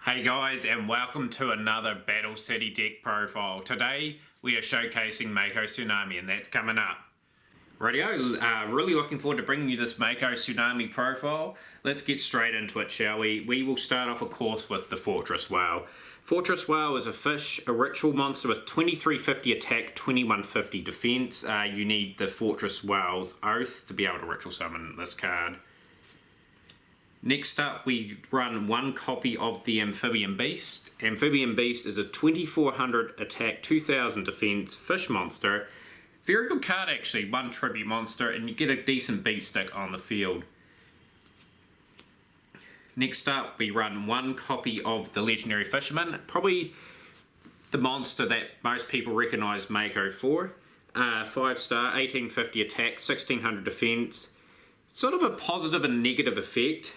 Hey guys, and welcome to another Battle City deck profile. Today we are showcasing Mako Tsunami, and that's coming up. Rightio, really looking forward to bringing you this Mako Tsunami profile. Let's get straight into it, shall we? We will start off, of course, with the Fortress Whale. Fortress Whale is a fish, a ritual monster with 2350 attack, 2150 defense. You need the Fortress Whale's Oath to be able to ritual summon this card. Next up, we run one copy of the Amphibian Beast. Amphibian Beast is a 2400 attack, 2000 defense fish monster. Very good card actually, one tribute monster, and you get a decent beat stick on the field. Next up, we run one copy of the Legendary Fisherman, probably the monster that most people recognise Mako for. 5-star, 1850 attack, 1600 defense. Sort of a positive and negative effect.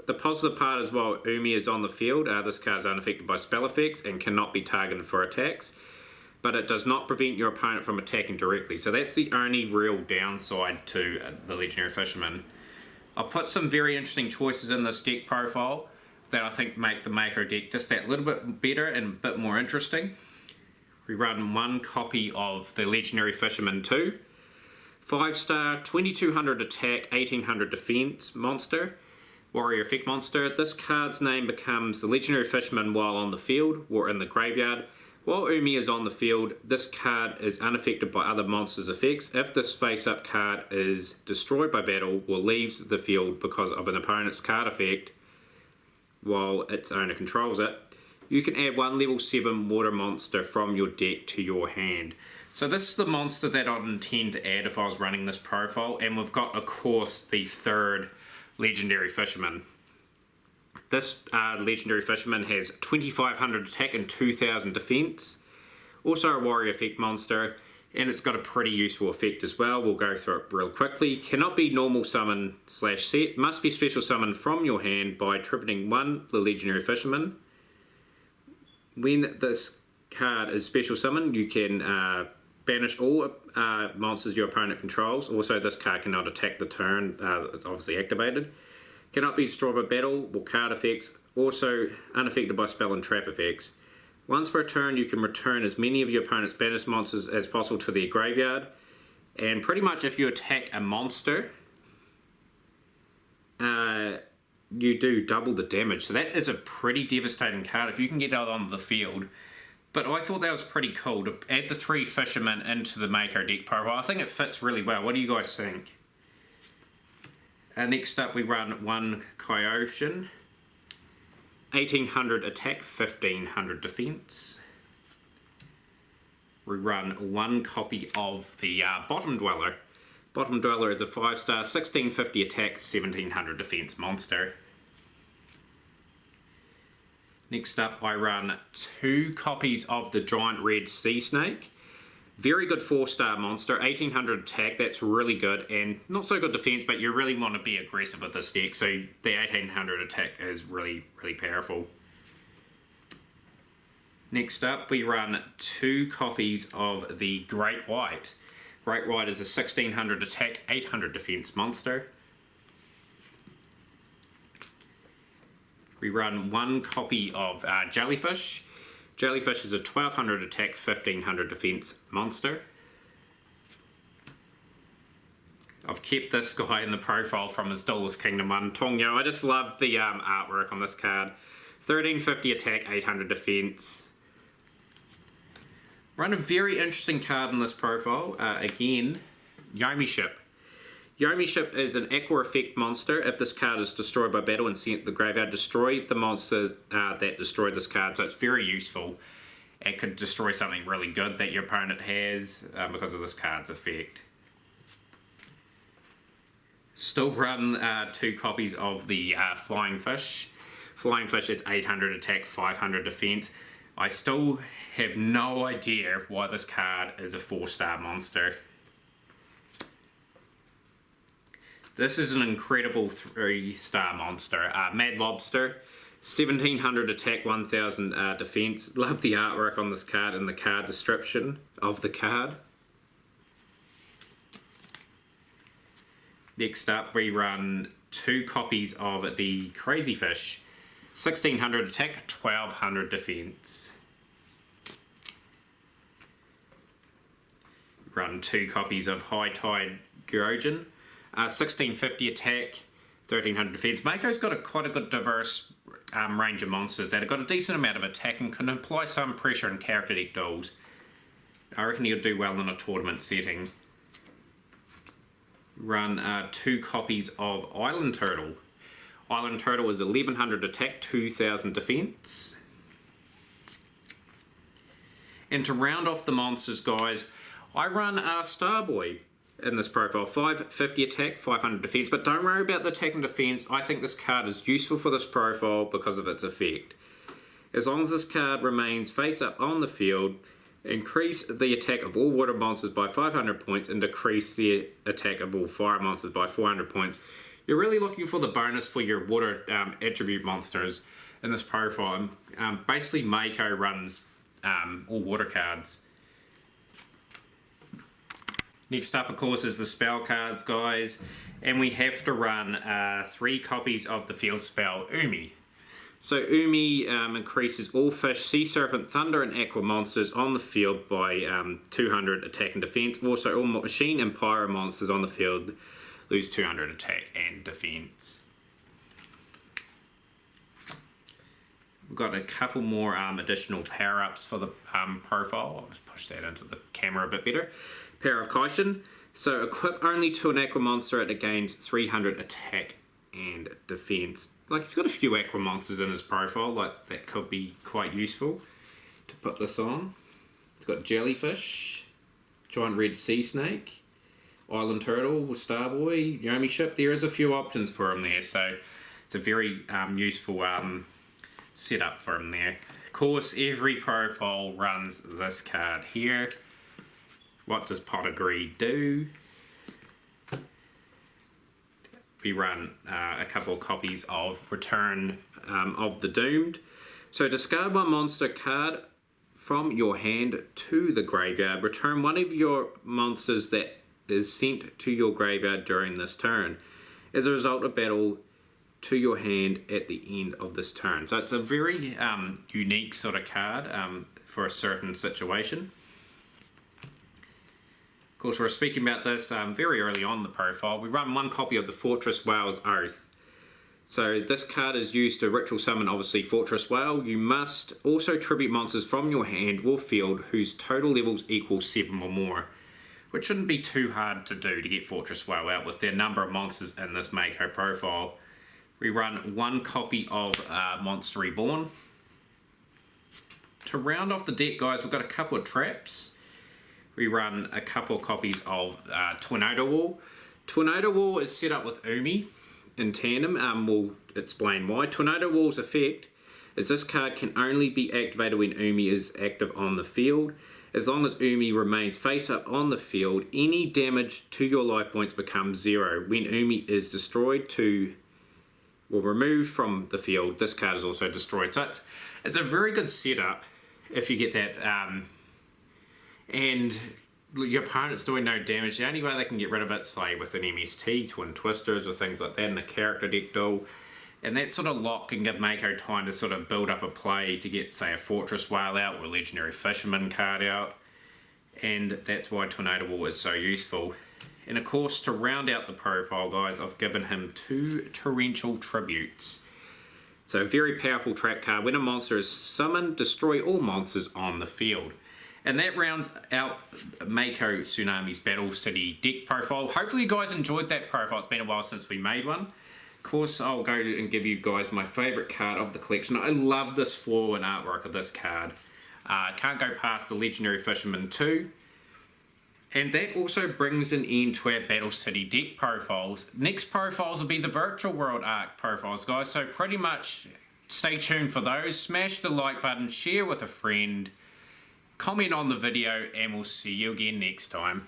The positive part is while Umi is on the field, this card is unaffected by spell effects and cannot be targeted for attacks, but it does not prevent your opponent from attacking directly. So that's the only real downside to the Legendary Fisherman. I'll put some very interesting choices in this deck profile that I think make the Mako deck just that little bit better and a bit more interesting. We run one copy of the Legendary Fisherman 2. 5-star, 2200 attack, 1800 defense monster. Warrior effect monster. This card's name becomes the Legendary Fisherman while on the field or in the graveyard. While Umi is on the field, this card is unaffected by other monsters' effects. If this face-up card is destroyed by battle or leaves the field because of an opponent's card effect while its owner controls it, you can add one level 7 water monster from your deck to your hand. So this is the monster that I'd intend to add if I was running this profile, and we've got, of course, the third Legendary Fisherman. This Legendary Fisherman has 2500 attack and 2000 defense. Also a warrior effect monster, and it's got a pretty useful effect as well. We'll go through it real quickly. Cannot be normal summon / set. Must be special summon from your hand by tributing one the Legendary Fisherman. When this card is special summoned, you can banish all monsters your opponent controls. Also, this card cannot attack the turn. It's obviously activated. Cannot be destroyed by battle or card effects. Also, unaffected by spell and trap effects. Once per turn, you can return as many of your opponent's banished monsters as possible to their graveyard. And pretty much if you attack a monster, you do double the damage. So that is a pretty devastating card if you can get out on the field. But I thought that was pretty cool to add the 3 fishermen into the Mako deck profile. I think it fits really well. What do you guys think? Next up, we run one Kyoshi. 1800 attack, 1500 defense. We run one copy of the Bottom Dweller. Bottom Dweller is a 5-star, 1650 attack, 1700 defense monster. Next up, I run 2 copies of the Giant Red Sea Snake. Very good 4-star monster, 1800 attack, that's really good, and not so good defense, but you really want to be aggressive with this deck, so the 1800 attack is really, really powerful. Next up, we run 2 copies of the Great White. Great White is a 1600 attack, 800 defense monster. We run one copy of Jellyfish. Jellyfish is a 1200 attack, 1500 defense monster. I've kept this guy in the profile from his Duelist Kingdom 1. Tongyo, I just love the artwork on this card. 1350 attack, 800 defense. Run a very interesting card in this profile. Again, Yomi Ship. Yomi Ship is an aqua effect monster. If this card is destroyed by battle and sent to the graveyard, destroy the monster that destroyed this card. So it's very useful. It could destroy something really good that your opponent has because of this card's effect. Still run 2 copies of the Flying Fish. Flying Fish is 800 attack, 500 defense. I still have no idea why this card is a 4-star monster. This is an incredible 3-star monster. Mad Lobster, 1700 attack, 1000 defense. Love the artwork on this card and the card description of the card. Next up, we run 2 copies of the Crazy Fish. 1600 attack, 1200 defense. Run 2 copies of High Tide Gyojin. 1650 attack, 1300 defense. Mako's got quite a good diverse range of monsters that have got a decent amount of attack and can apply some pressure in character deck duels. I reckon he'll do well in a tournament setting. Run 2 copies of Island Turtle. Island Turtle is 1100 attack, 2000 defense. And to round off the monsters, guys, I run Starboy in this profile. 550 attack, 500 defense, but don't worry about the attack and defense. I think this card is useful for this profile because of its effect. As long as this card remains face up on the field, increase the attack of all water monsters by 500 points and decrease the attack of all fire monsters by 400 points. You're really looking for the bonus for your water attribute monsters in this profile. Basically, Mako runs all water cards. Next up, of course, is the spell cards, guys, and we have to run 3 copies of the field spell Umi. So Umi increases all fish, sea serpent, thunder, and aqua monsters on the field by 200 attack and defense. Also, all machine and pyro monsters on the field lose 200 attack and defense. We've got a couple more additional power-ups for the profile. I'll just push that into the camera a bit better. Power of Kaishin. So equip only to an aqua monster, it gains 300 attack and defense. Like, he's got a few aqua monsters in his profile, like that could be quite useful to put this on. It's got jellyfish, giant red sea snake, island turtle, Starboy, Yomi ship. There is a few options for him there, so it's a very useful setup for him there. Of course, every profile runs this card here. What does Pot of Greed do? We run a couple of copies of Return of the Doomed. So discard one monster card from your hand to the graveyard. Return one of your monsters that is sent to your graveyard during this turn. As a result of battle, to your hand at the end of this turn. So it's a very unique sort of card for a certain situation. Of course, we're speaking about this very early on in the profile. We run 1 copy of the Fortress Whale's Oath. So this card is used to ritual summon, obviously, Fortress Whale. You must also tribute monsters from your hand or field whose total levels equal 7 or more, which shouldn't be too hard to do to get Fortress Whale out with their number of monsters in this Mako profile. We run 1 copy of Monster Reborn. To round off the deck, guys, we've got a couple of traps. We run a couple of copies of Tornado Wall. Tornado Wall is set up with Umi in tandem. We'll explain why. Tornado Wall's effect is this card can only be activated when Umi is active on the field. As long as Umi remains face up on the field, any damage to your life points becomes 0. When Umi is destroyed or removed from the field, this card is also destroyed. So it's a very good setup if you get that. And your opponent's doing no damage. The only way they can get rid of it's like with an MST, Twin Twisters, or things like that in a character deck duel. And that sort of lock can give Mako time to sort of build up a play to get, say, a Fortress Whale out or a Legendary Fisherman card out. And that's why Tornado Wall is so useful. And of course, to round out the profile, guys, I've given him 2 Torrential Tributes. So a very powerful trap card. When a monster is summoned, destroy all monsters on the field. And that rounds out Mako Tsunami's Battle City deck profile. Hopefully you guys enjoyed that profile. It's been a while since we made one. Of course, I'll go and give you guys my favourite card of the collection. I love this floor and artwork of this card. Can't go past the Legendary Fisherman 2. And that also brings an end to our Battle City deck profiles. Next profiles will be the Virtual World Arc profiles, guys. So pretty much stay tuned for those. Smash the like button, share with a friend. Comment on the video, and we'll see you again next time.